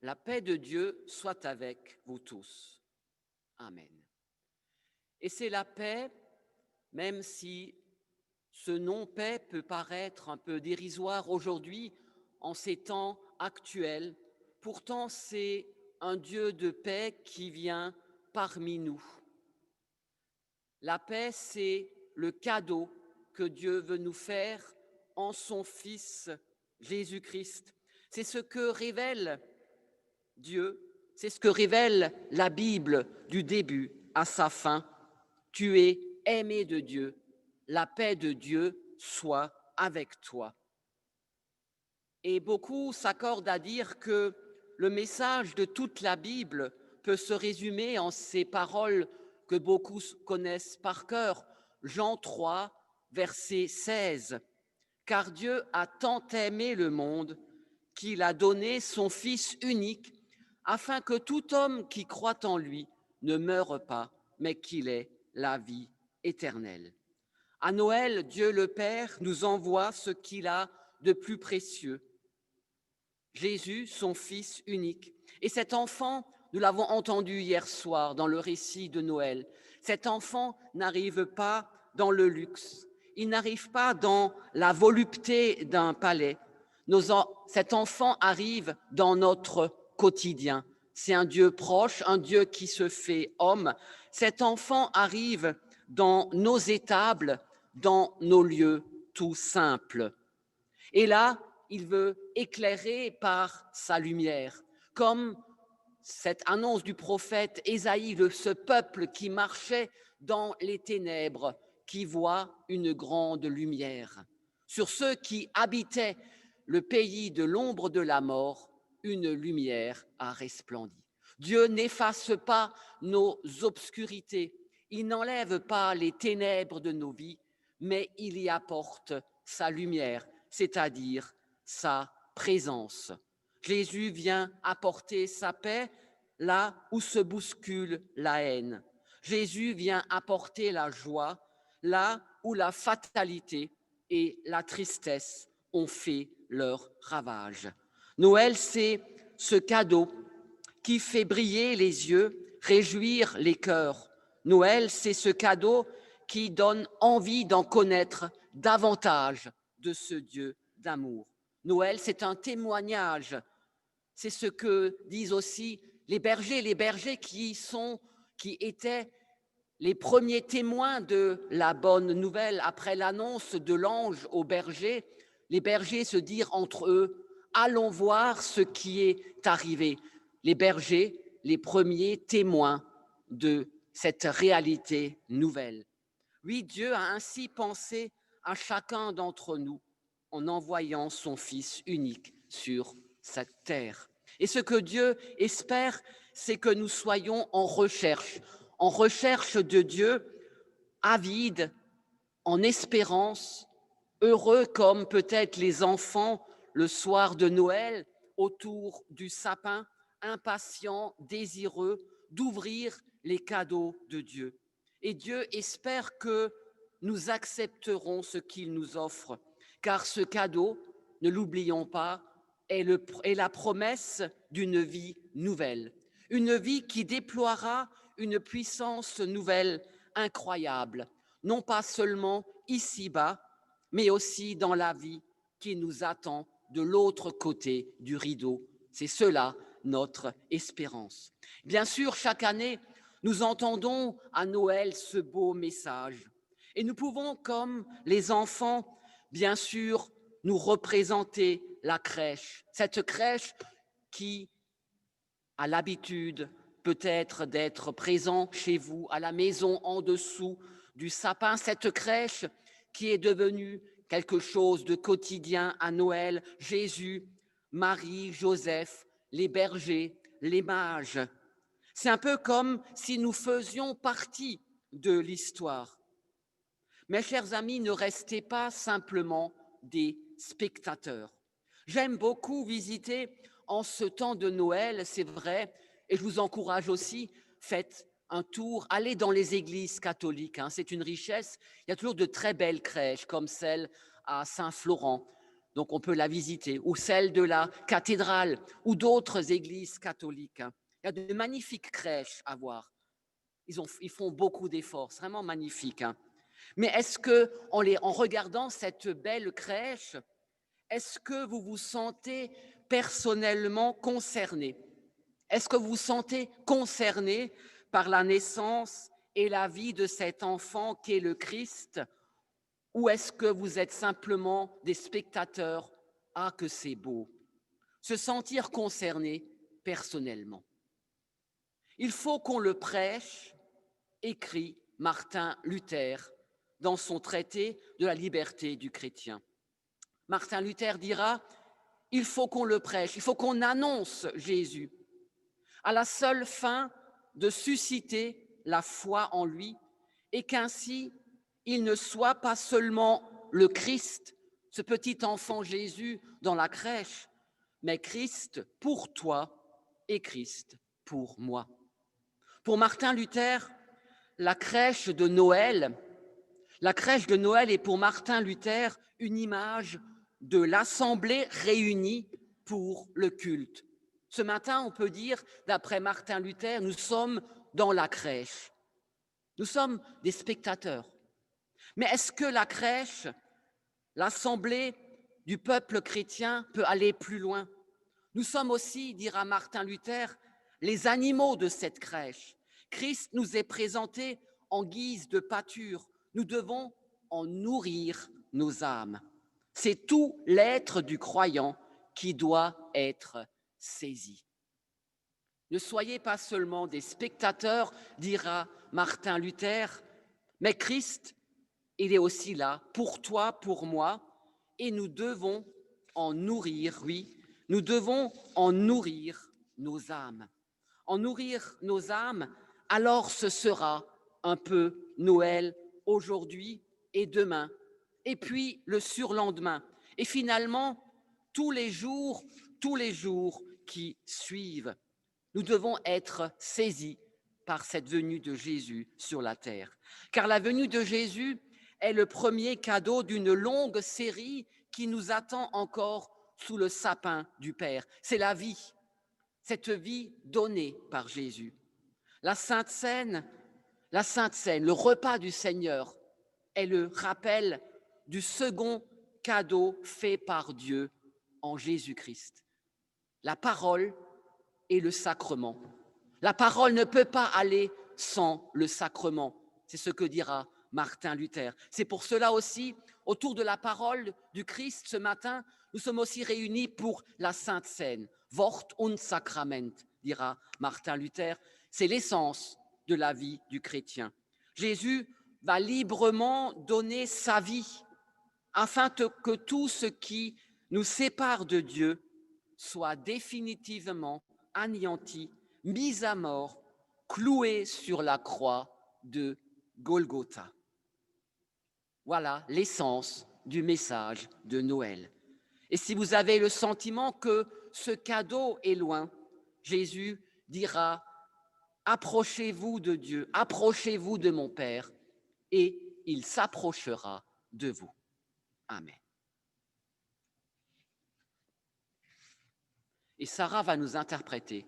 La paix de Dieu soit avec vous tous. Amen. Et c'est la paix, même si ce nom paix peut paraître un peu dérisoire aujourd'hui en ces temps actuels, pourtant c'est un Dieu de paix qui vient parmi nous. La paix, c'est le cadeau que Dieu veut nous faire en son Fils Jésus-Christ. C'est ce que révèle Dieu, c'est ce que révèle la Bible du début à sa fin. Tu es aimé de Dieu, la paix de Dieu soit avec toi. Et beaucoup s'accordent à dire que le message de toute la Bible peut se résumer en ces paroles que beaucoup connaissent par cœur. Jean 3, verset 16. Car Dieu a tant aimé le monde qu'il a donné son Fils unique afin que tout homme qui croit en lui ne meure pas, mais qu'il ait la vie éternelle. À Noël, Dieu le Père nous envoie ce qu'il a de plus précieux, Jésus, son Fils unique. Et cet enfant, nous l'avons entendu hier soir dans le récit de Noël, cet enfant n'arrive pas dans le luxe, il n'arrive pas dans la volupté d'un palais. Cet enfant arrive dans notre quotidien. C'est un Dieu proche, un Dieu qui se fait homme. Cet enfant arrive dans nos étables, dans nos lieux tout simples. Et là, il veut éclairer par sa lumière, comme cette annonce du prophète Ésaïe, de ce peuple qui marchait dans les ténèbres, qui voit une grande lumière. Sur ceux qui habitaient le pays de l'ombre de la mort, une lumière a resplendi. Dieu n'efface pas nos obscurités, il n'enlève pas les ténèbres de nos vies, mais il y apporte sa lumière, c'est-à-dire sa présence. Jésus vient apporter sa paix là où se bouscule la haine. Jésus vient apporter la joie là où la fatalité et la tristesse ont fait leur ravage. Noël, c'est ce cadeau qui fait briller les yeux, réjouir les cœurs. Noël, c'est ce cadeau qui donne envie d'en connaître davantage de ce Dieu d'amour. Noël, c'est un témoignage. C'est ce que disent aussi les bergers qui étaient les premiers témoins de la bonne nouvelle. Après l'annonce de l'ange aux bergers, les bergers se dirent entre eux, allons voir ce qui est arrivé. Les bergers, les premiers témoins de cette réalité nouvelle. Oui, Dieu a ainsi pensé à chacun d'entre nous en envoyant son Fils unique sur cette terre. Et ce que Dieu espère, c'est que nous soyons en recherche de Dieu, avides, en espérance, heureux comme peut-être les enfants le soir de Noël autour du sapin, impatients, désireux d'ouvrir les cadeaux de Dieu. Et Dieu espère que nous accepterons ce qu'il nous offre, car ce cadeau, ne l'oublions pas, est la promesse d'une vie nouvelle, une vie qui déploiera une puissance nouvelle incroyable, non pas seulement ici-bas, mais aussi dans la vie qui nous attend de l'autre côté du rideau. C'est cela notre espérance. Bien sûr, chaque année, nous entendons à Noël ce beau message. Et nous pouvons, comme les enfants, bien sûr, nous représenter la crèche, cette crèche qui a l'habitude peut-être d'être présent chez vous, à la maison en dessous du sapin, cette crèche qui est devenue quelque chose de quotidien à Noël, Jésus, Marie, Joseph, les bergers, les mages. C'est un peu comme si nous faisions partie de l'histoire. Mes chers amis, ne restez pas simplement des spectateurs. J'aime beaucoup visiter en ce temps de Noël, c'est vrai, et je vous encourage aussi, faites un tour, allez dans les églises catholiques, c'est une richesse. Il y a toujours de très belles crèches comme celle à Saint-Florent. donc on peut la visiter, ou celle de la cathédrale, ou d'autres églises catholiques. Il y a de magnifiques crèches à voir. Ils font beaucoup d'efforts, c'est vraiment magnifique. Mais est-ce que, en regardant cette belle crèche, est-ce que vous vous sentez personnellement concerné? Est-ce que vous vous sentez concerné par la naissance et la vie de cet enfant qu'est le Christ? Ou est-ce que vous êtes simplement des spectateurs? Ah, que c'est beau! Se sentir concerné personnellement. Il faut qu'on le prêche, écrit Martin Luther dans son traité de la liberté du chrétien. Martin Luther dira, il faut qu'on le prêche, il faut qu'on annonce Jésus, à la seule fin de susciter la foi en lui, et qu'ainsi il ne soit pas seulement le Christ, ce petit enfant Jésus dans la crèche, mais Christ pour toi et Christ pour moi. Pour Martin Luther, la crèche de Noël est pour Martin Luther une image de l'assemblée réunie pour le culte. Ce matin, on peut dire, d'après Martin Luther, nous sommes dans la crèche. Nous sommes des spectateurs. Mais est-ce que la crèche, l'assemblée du peuple chrétien peut aller plus loin? Nous sommes aussi, dira Martin Luther, les animaux de cette crèche. Christ nous est présenté en guise de pâture. Nous devons en nourrir nos âmes. C'est tout l'être du croyant qui doit être saisi. Ne soyez pas seulement des spectateurs, dira Martin Luther, mais Christ, il est aussi là pour toi, pour moi, et nous devons en nourrir, oui, nous devons en nourrir nos âmes. En nourrir nos âmes, alors ce sera un peu Noël aujourd'hui et demain, et puis le surlendemain, et finalement tous les jours qui suivent. Nous devons être saisis par cette venue de Jésus sur la terre. Car la venue de Jésus est le premier cadeau d'une longue série qui nous attend encore sous le sapin du Père. C'est la vie, cette vie donnée par Jésus. La Sainte Seine, le repas du Seigneur, est le rappel du second cadeau fait par Dieu en Jésus-Christ. La parole et le sacrement. La parole ne peut pas aller sans le sacrement. C'est ce que dira Martin Luther. C'est pour cela aussi, autour de la parole du Christ ce matin, nous sommes aussi réunis pour la Sainte Seine. Wort und Sakrament, dira Martin Luther. C'est l'essence de la vie du chrétien. Jésus va librement donner sa vie afin que tout ce qui nous sépare de Dieu soit définitivement anéanti, mis à mort, cloué sur la croix de Golgotha. Voilà l'essence du message de Noël. Et si vous avez le sentiment que ce cadeau est loin, Jésus dira « Approchez-vous de Dieu, approchez-vous de mon Père, et il s'approchera de vous. » Amen. Et Sarah va nous interpréter